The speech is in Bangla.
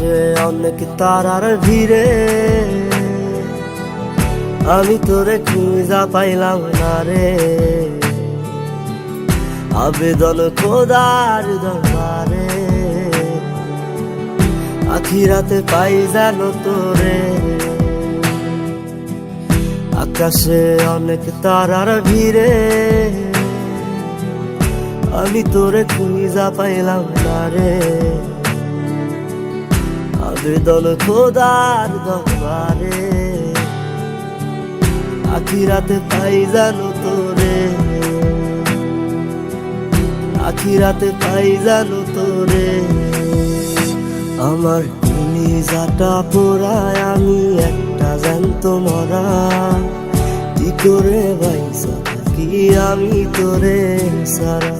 আকাশে অনেক তারার ভিড়ে আমি তোরে খুঁজা পাইলাম না রে। আবেদন খোদার দরবারে, আখিরাতে পাই জানো তোরে। আকাশে অনেক তারার ভিড়ে আমি তোরে খুঁজা পাইলাম না রে। আবেদন খোদার দরবারে, আখিরাতে পাই জানো তোরে। আখিরাতে পাই জানো তোরে। আমার নিজাটা পোড়ায় আমি একটা জ্যান্ত মরা, কি করে বাইসা থাকি আমি তোরে সারা।